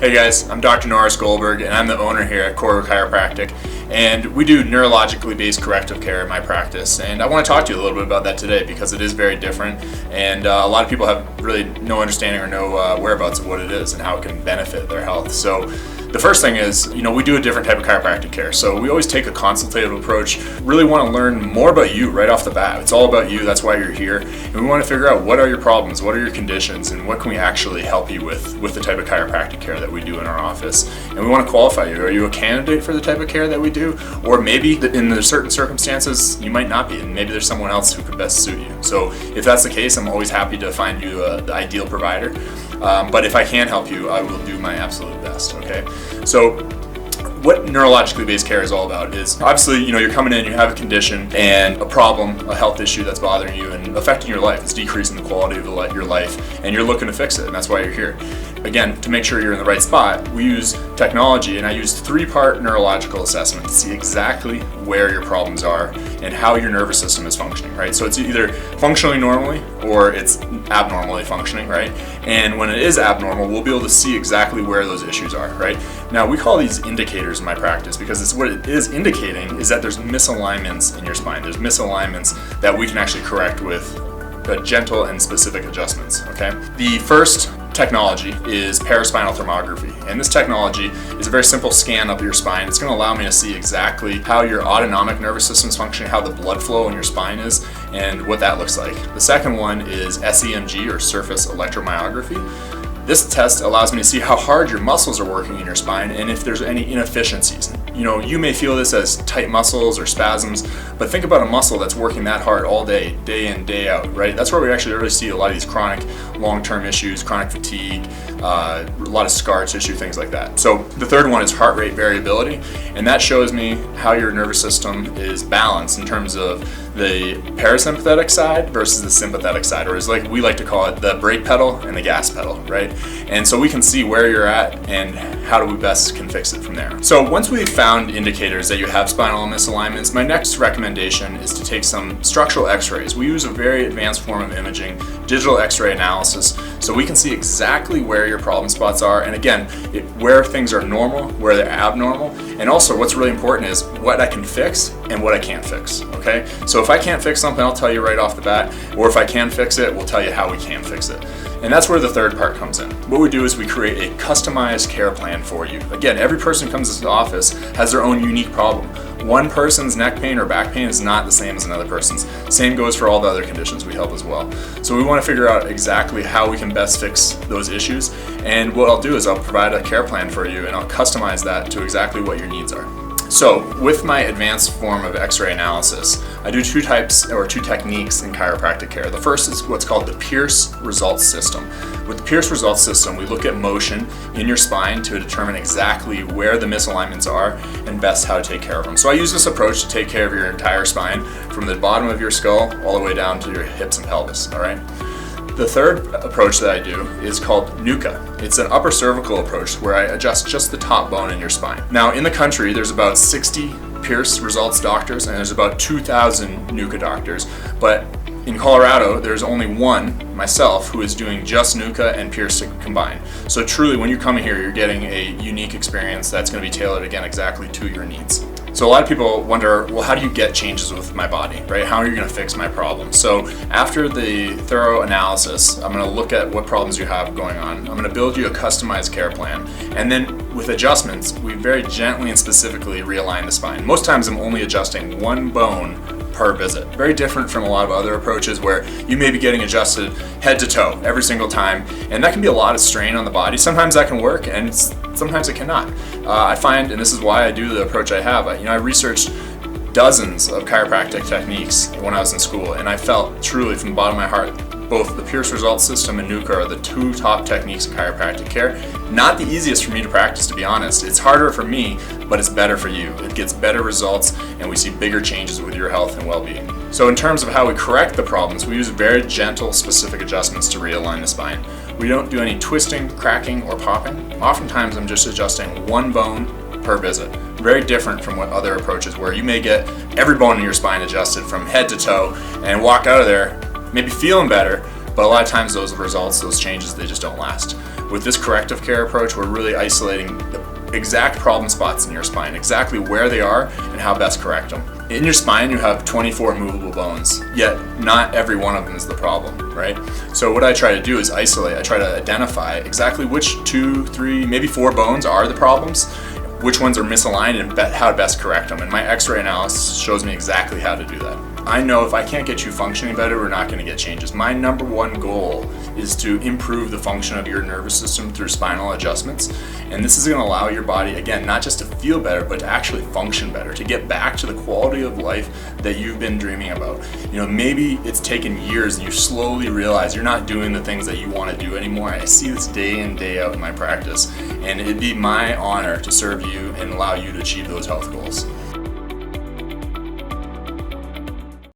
Hey guys, I'm Dr. Norris and I'm the owner here at Koru Chiropractic, and we do neurologically based corrective care in my practice, and I want to talk to you a little bit about that today because it is very different, and a lot of people have really no understanding or no whereabouts of what it is and how it can benefit their health. So the first thing is, we do a different type of chiropractic care. So we always take a consultative approach, really want to learn more about you right off the bat. It's all about you, that's why you're here. And we want to figure out what are your problems, what are your conditions, and what can we actually help you with the type of chiropractic care that we do in our office. And we want to qualify you. Are you a candidate for the type of care that we do? Or maybe in the certain circumstances, you might not be, and maybe there's someone else who could best suit you. So if that's the case, I'm always happy to find you the ideal provider. But if I can help you, I will do my absolute best, okay? So what neurologically based care is all about is obviously, you're coming in, you have a condition and a problem, a health issue that's bothering you and affecting your life. It's decreasing the quality of your life, and you're looking to fix it, and that's why you're here. Again, to make sure you're in the right spot, we use technology, and I use 3-part neurological assessment to see exactly where your problems are and how your nervous system is functioning, right? So it's either functioning normally or it's abnormally functioning, right? And when it is abnormal, we'll be able to see exactly where those issues are, right? Now, we call these indicators in my practice because it's what it is indicating is that there's misalignments in your spine. There's misalignments that we can actually correct with gentle and specific adjustments, okay? The first technology is paraspinal thermography, and this technology is a very simple scan up your spine. It's going to allow me to see exactly how your autonomic nervous system is functioning, how the blood flow in your spine is, and what that looks like. The second one is SEMG, or surface electromyography. This test allows me to see how hard your muscles are working in your spine and if there's any inefficiencies. You may feel this as tight muscles or spasms, but think about a muscle that's working that hard all day, day in, day out, right? That's where we actually really see a lot of these chronic long-term issues, chronic fatigue, a lot of scar tissue, things like that. So the third one is heart rate variability, and that shows me how your nervous system is balanced in terms of the parasympathetic side versus the sympathetic side, or as we like to call it, the brake pedal and the gas pedal, right? And so we can see where you're at and how do we best can fix it from there. So once we've found indicators that you have spinal misalignments, my next recommendation is to take some structural x-rays. We use a very advanced form of imaging, digital x-ray analysis, so we can see exactly where your problem spots are, and again, where things are normal, where they're abnormal, and also what's really important is what I can fix and what I can't fix, okay? So if I can't fix something, I'll tell you right off the bat, or if I can fix it, we'll tell you how we can fix it. And that's where the third part comes in. What we do is we create a customized care plan for you. Again, every person who comes to the office has their own unique problem. One person's neck pain or back pain is not the same as another person's. Same goes for all the other conditions we help as well. So we want to figure out exactly how we can best fix those issues. And what I'll do is I'll provide a care plan for you and I'll customize that to exactly what your needs are. So with my advanced form of x-ray analysis, I do 2 techniques in chiropractic care. The first is what's called the Pierce Results System. With the Pierce Results System, we look at motion in your spine to determine exactly where the misalignments are and best how to take care of them. So I use this approach to take care of your entire spine from the bottom of your skull all the way down to your hips and pelvis, all right? The third approach that I do is called Nuka. It's an upper cervical approach where I adjust just the top bone in your spine. Now, in the country, there's about 60 Pierce Results doctors and there's about 2,000 Nuka doctors, but in Colorado, there's only one, myself, who is doing just Nuka and Pierce combined. So truly, when you're coming here, you're getting a unique experience that's going to be tailored, again, exactly to your needs. So a lot of people wonder, well, how do you get changes with my body, right? How are you going to fix my problem? So after the thorough analysis, I'm going to look at what problems you have going on. I'm going to build you a customized care plan. And then with adjustments, we very gently and specifically realign the spine. Most times I'm only adjusting one bone per visit. Very different from a lot of other approaches where you may be getting adjusted head to toe every single time, and that can be a lot of strain on the body. Sometimes that can work and sometimes it cannot. I find, and this is why I do the approach I have, I researched dozens of chiropractic techniques when I was in school, and I felt truly from the bottom of my heart both the Pierce Results System and Nuka are the 2 top techniques in chiropractic care. Not the easiest for me to practice, to be honest. It's harder for me, but it's better for you. It gets better results and we see bigger changes with your health and well-being. So in terms of how we correct the problems, we use very gentle, specific adjustments to realign the spine. We don't do any twisting, cracking, or popping. Oftentimes I'm just adjusting one bone per visit. Very different from what other approaches where you may get every bone in your spine adjusted from head to toe and walk out of there maybe feeling better, But a lot of times those results, those changes, they just don't last. With this corrective care approach, we're really isolating the exact problem spots in your spine, exactly where they are and how best correct them. In your spine, you have 24 movable bones, yet not every one of them is the problem, right? So what I try to do is isolate. I try to identify exactly which 2, 3, maybe 4 bones are the problems, which ones are misaligned, and how to best correct them. And my x-ray analysis shows me exactly how to do that. I know if I can't get you functioning better, we're not going to get changes. My number one goal is to improve the function of your nervous system through spinal adjustments. And this is going to allow your body, again, not just to feel better, but to actually function better, to get back to the quality of life that you've been dreaming about. You know, maybe it's taken years and you slowly realize you're not doing the things that you want to do anymore. I see this day in, day out in my practice, and it'd be my honor to serve you and allow you to achieve those health goals.